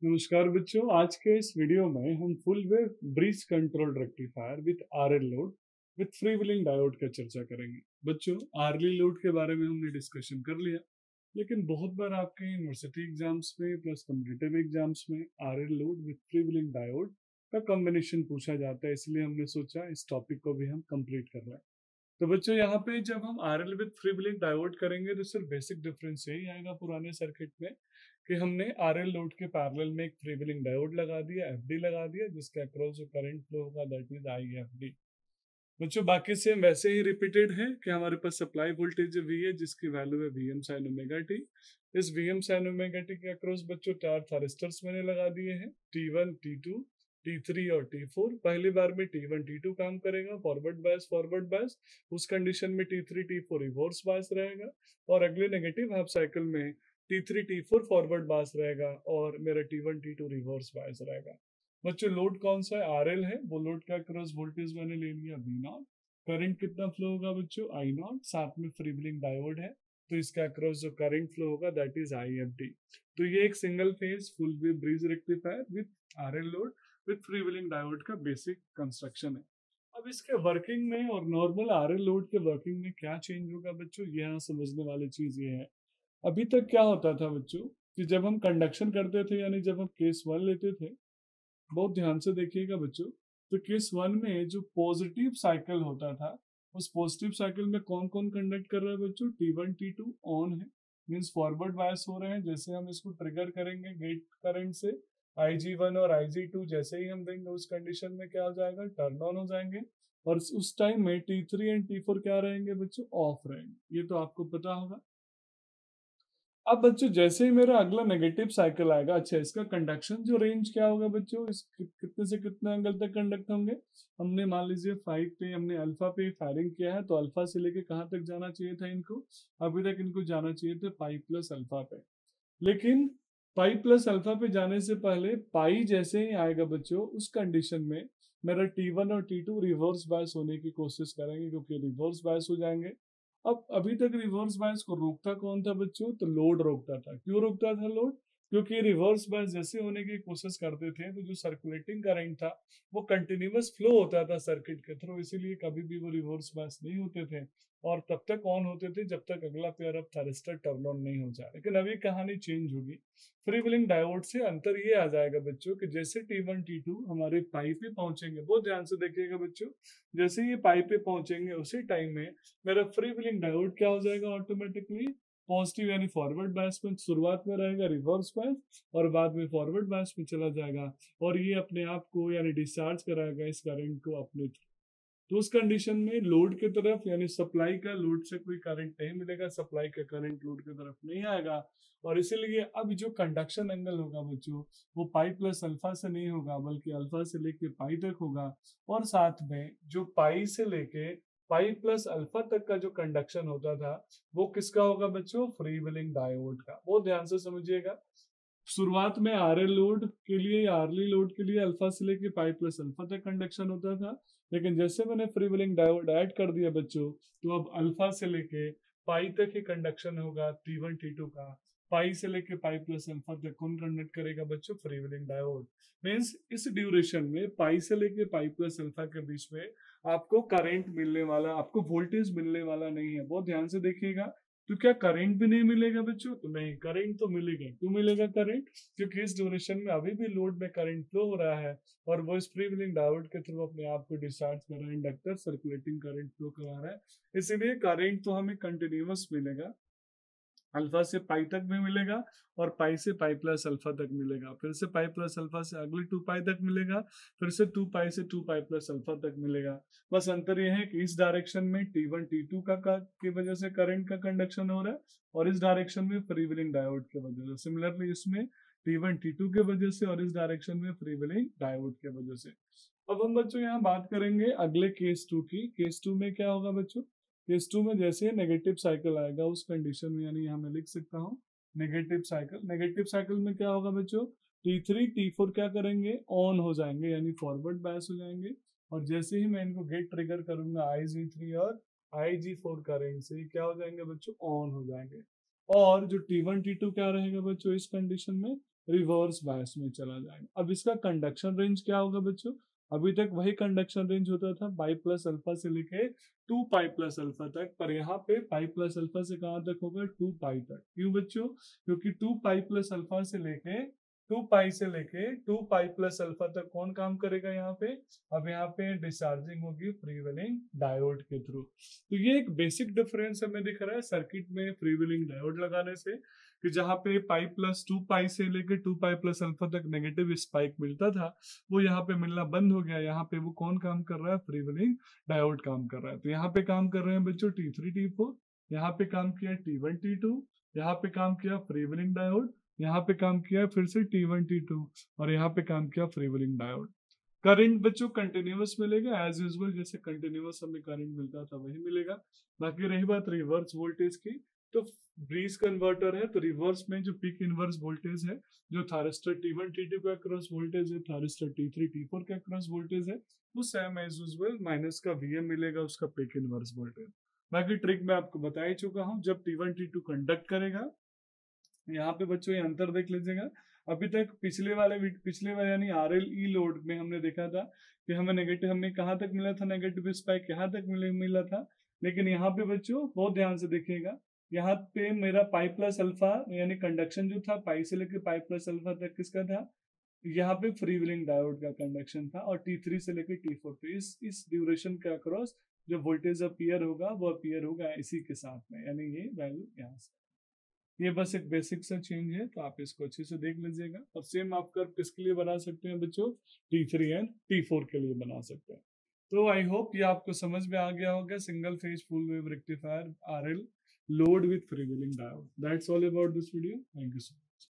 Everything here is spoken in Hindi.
नमस्कार बच्चों, आज के इस वीडियो में हम full wave bridge control rectifier with RL load with free wheeling diode का चर्चा करेंगे। बच्चों, आरएल लोड के बारे में हमने डिस्कशन कर लिया, लेकिन बहुत बार आपके यूनिवर्सिटी एग्जाम्स में प्लस कॉम्पिटिटिव एग्जाम्स में RL load with free wheeling diode का कॉम्बिनेशन पूछा जाता है, इसलिए हमने सोचा इस टॉपिक को भी हम कंप्लीट कर रहे हैं। तो बच्चों, यहाँ पे जब हम RL with free wheeling diode करेंगे तो सिर्फ बेसिक डिफरेंस यही आएगा पुराने सर्किट में कि हमने आरएल लोड के पैरेलल में एक फ्री व्हीलिंग डायोड लगा दिया, एफडी लगा दिया, जिसके अक्रॉस जो करंट फ्लो होगा दैट इज आईएफडी। बच्चों, बाकी सेम वैसे ही रिपीटेड है कि हमारे पास सप्लाई वोल्टेज वी है जिसकी वैल्यू है वीएम साइन ओमेगा टी। इस वीएम साइन ओमेगा टी के अक्रॉस बच्चों चार थारिस्टर्स मैंने लगा दिए हैं, T1, T2, T3 और T4। पहली बार में T1 T2 काम करेगा, फॉरवर्ड बायस। उस कंडीशन में T3 T4 रिवर्स बायस रहेगा, और अगले नेगेटिव हाफ साइकिल में T3 T4 फॉरवर्ड बायस रहेगा और मेरा T1 T2 रिवर्स बायस रहेगा। बच्चों, लोड कौन सा है? आरएल है। वो लोड का क्रॉस वोल्टेज मैंने ले लिया वी नॉट। करंट कितना फ्लो होगा बच्चों? आई नॉट। साथ में फ्री व्हीलिंग डायोड है, तो इसका क्रॉस जो करंट फ्लो होगा that is I F D. तो ये एक single phase full wave bridge rectifier with RL load with free wheeling diode का बेसिक कंस्ट्रक्शन है। अब इसके वर्किंग में और नॉर्मल आरएल लोड के वर्किंग में क्या चेंज होगा बच्चों, यहाँ समझने वाली चीज ये है। अभी तक क्या होता था बच्चों कि जब हम कंडक्शन करते थे, यानी जब हम केस 1 लेते थे, बहुत ध्यान से देखिएगा बच्चों, तो केस 1 में जो पॉजिटिव साइकिल होता था, उस पॉजिटिव साइकिल में कौन कौन कंडक्ट कर रहा है बच्चों? T1 T2 ऑन है, मींस फॉरवर्ड बायस हो रहे हैं। जैसे हम इसको ट्रिगर करेंगे गेट करंट से, IG1 और IG2 जैसे ही हम देंगे उस कंडीशन में क्या हो जाएगा? टर्न ऑन हो जाएंगे। और उस टाइम में T3 एंड T4 क्या रहेंगे बच्चों? ऑफ रहेंगे। ये तो आपको पता होगा। अब बच्चों, जैसे ही मेरा अगला नेगेटिव साइकिल आएगा, अच्छा इसका कंडक्शन जो रेंज क्या होगा बच्चों? इस कितने से कितने एंगल तक कंडक्ट होंगे? हमने मान लीजिए 5 पे हमने अल्फा पे फायरिंग किया है, तो अल्फा से लेके कहाँ तक जाना चाहिए था इनको? अभी तक इनको जाना चाहिए था पाई प्लस अल्फा पे। लेकिन पाई प्लस अल्फा पे जाने से पहले पाई जैसे ही आएगा बच्चों, उस कंडीशन में मेरा T1 और T2 रिवर्स बायस होने की कोशिश करेंगे, क्योंकि रिवर्स बायस हो जाएंगे। अब अभी तक रिवर्स बायस को रोकता कौन था बच्चों? तो लोड रोकता था। क्यों रोकता था लोड? क्योंकि रिवर्स बायस जैसे होने की कोशिश करते थे तो जो सर्कुलेटिंग करंट था वो कंटिन्यूअस फ्लो होता था सर्किट के थ्रू, इसीलिए कभी भी वो रिवर्स बायस नहीं होते थे और तब तक ऑन होते थे जब तक अगला pair of thyristor turn on नहीं हो जाए। लेकिन अभी कहानी चेंज होगी। फ्री व्हीलिंग डायोड से अंतर ये आ जाएगा बच्चों कि जैसे T1 T2 हमारे पाई पे पहुंचेंगे, बहुत ध्यान से देखिएगा बच्चों, जैसे ये पाई पे पहुंचेंगे उसी टाइम में मेरा फ्री व्हीलिंग डायोड क्या हो जाएगा? ऑटोमेटिकली पॉजिटिव यानी फॉरवर्ड बायस में शुरुआत में रहेगा रिवर्स बायस, और बाद में फॉरवर्ड बायस में चला जाएगा, और ये अपने आप को यानी डिस्चार्ज कराएगा इस करंट को अपने। तो उस कंडीशन में लोड की तरफ यानी सप्लाई का लोड से कोई करंट नहीं मिलेगा, सप्लाई का करंट लोड की तरफ नहीं आएगा, और इसीलिए अब जो कंडक्शन एंगल होगा बच्चों, वो पाई प्लस अल्फा से नहीं होगा बल्कि अल्फा से लेके पाई तक होगा। और साथ में जो पाई से लेके पाई प्लस अल्फा तक का जो कंडक्शन होता था वो किसका होगा बच्चों? फ्री व्हीलिंग डायोड का। बहुत ध्यान से समझिएगा। शुरुआत में आरएल लोड के लिए या आरली लोड के लिए अल्फा से लेके पाई प्लस अल्फा तक कंडक्शन होता था, लेकिन जैसे मैंने फ्री व्हीलिंग डायोड ऐड कर दिया बच्चों, तो अब अल्फा से लेके पाई तक ही कंडक्शन होगा T1 T2 का। पाई से लेके पाई प्लस अल्फा तक कौन कंडक्ट करेगा बच्चों? Free wheeling diode. मीन्स इस ड्यूरेशन में पाई से लेके पाई प्लस अल्फा के बीच में आपको करंट मिलने वाला, आपको वोल्टेज मिलने वाला नहीं है। बहुत ध्यान से देखिएगा। तो क्या करंट भी नहीं मिलेगा बच्चों? तो नहीं, करंट तो मिलेगा। क्यों मिलेगा करंट? क्योंकि इस ड्यूरेशन में अभी भी लोड में करंट फ्लो हो रहा है, और वो इस फ्री व्हीलिंग डायोड के थ्रू अपने आप को डिस्चार्ज कर रहा है, इंडक्टर सर्कुलेटिंग करंट फ्लो करा रहा है। इसीलिए करंट तो हमें कंटिन्यूअस मिलेगा, अल्फा से पाई तक भी मिलेगा, और पाई से पाई प्लस अल्फा तक मिलेगा, फिर से पाई प्लस अल्फा से अगले 2 पाई तक मिलेगा, फिर से 2 पाई से 2 पाई प्लस अल्फा तक मिलेगा। बस अंतर यह है कि इस डायरेक्शन में T1 T2 का की वजह से करंट का कंडक्शन हो रहा है, और इस डायरेक्शन में फ्री व्हीलिंग डायोड की वजह से। सिमिलरली इसमें T1 T2 के वजह से, और इस डायरेक्शन में फ्री व्हीलिंग डायोड के वजह से। अब हम बच्चों यहाँ बात करेंगे अगले केस 2 की। केस 2 में क्या होगा बच्चों? केस 2 में जैसे नेगेटिव साइकिल आएगा उस कंडीशन में, यानी यहाँ मैं लिख सकता हूँ नेगेटिव साइकिल। नेगेटिव साइकिल में क्या होगा बच्चों? T3 T4 क्या करेंगे? ऑन हो जाएंगे, यानी फॉरवर्ड बायस हो जाएंगे, और जैसे ही मैं इनको गेट ट्रिगर करूंगा IG3 और IG4 करेंट से, क्या हो जाएंगे बच्चों? ऑन हो जाएंगे। और जो T1 T2 क्या रहेगा बच्चों इस कंडीशन में? रिवर्स बायस में चला जाएगा। अब इसका कंडक्शन रेंज क्या होगा बच्चों? अभी तक वही कंडक्शन रेंज होता था पाई प्लस अल्फा से लेके 2 पाई प्लस अल्फा तक, पर यहाँ पे पाई प्लस अल्फा से कहाँ तक होगा? 2 पाई तक। क्यों बच्चों? क्योंकि 2 पाई प्लस अल्फा से लेके 2 पाई प्लस अल्फा तक कौन काम करेगा यहाँ पे? अब यहाँ पे डिस्चार्जिंग होगी फ्रीव्हीलिंग डायोड के थ्रू। तो ये एक बेसिक डिफरेंस हमें दिख रहा है सर्किट में फ्रीव्हीलिंग डायोड लगाने से, कि जहाँ पे पाई प्लस 2 पाई से लेके 2 पाई प्लस अल्फा तक नेगेटिव स्पाइक मिलता था, वो यहाँ पे मिलना बंद हो गया। यहाँ पे वो कौन काम कर रहा है? फ्रीव्हीलिंग डायोड काम कर रहा है। तो यहाँ पे काम कर रहे हैं बच्चों T3 T4, यहाँ पे काम किया T1 T2, यहाँ पे काम किया फ्रीव्हीलिंग डायोड, यहाँ पे काम किया फिर से T1 T2, और यहाँ पे काम किया फ्रीव्हीलिंग डायोड। करंट बच्चों कंटिन्यूअस मिलेगा एज यूजुअल, जैसे कंटिन्यूअस हमें करंट मिलता था वही मिलेगा। बाकी रही बात रिवर्स वोल्टेज की, तो ब्रीज कन्वर्टर है तो रिवर्स में जो पीक इनवर्स वोल्टेज है, जो थारिस्टर T1 T2 का क्रॉस वोल्टेज है, थारिस्टर T3 T4 का क्रॉस वोल्टेज है, वो सेम एज यूजुअल माइनस का Vm मिलेगा उसका पीक इनवर्स वोल्टेज। बाकी ट्रिक मैं आपको बता ही चुका हूँ। जब T1 T2 कंडक्ट करेगा, यहाँ पे बच्चों ये अंतर देख लीजिएगा। अभी तक पिछले वाले यानी RLE लोड में हमने देखा था कि हमें कहाँ तक मिला था नेगेटिव स्पाइक, यहाँ तक मिला था। लेकिन यहाँ पे बच्चों बहुत ध्यान से देखिएगा, यहाँ पे मेरा पाई प्लस अल्फा यानी कंडक्शन जो था पाई से लेकर पाई प्लस अल्फा तक किसका था? यहाँ पे फ्रीव्हीलिंग डायोड का कंडक्शन था, और T3 से लेकर T4 पे इस ड्यूरेशन के अक्रॉस जो वोल्टेज अपीयर होगा वो अपीयर होगा इसी के साथ में, यानी ये वैल्यू यहाँ से। ये बस एक बेसिक सा चेंज है, तो आप इसको अच्छे से देख लीजिएगा। और सेम आप कर्व किसके लिए बना सकते हैं बच्चों? T3 एंड T4 के लिए बना सकते हैं। तो आई होप ये आपको समझ में आ गया होगा single phase full wave rectifier RL load with freewheeling diode. That's all about this video. Thank you so much.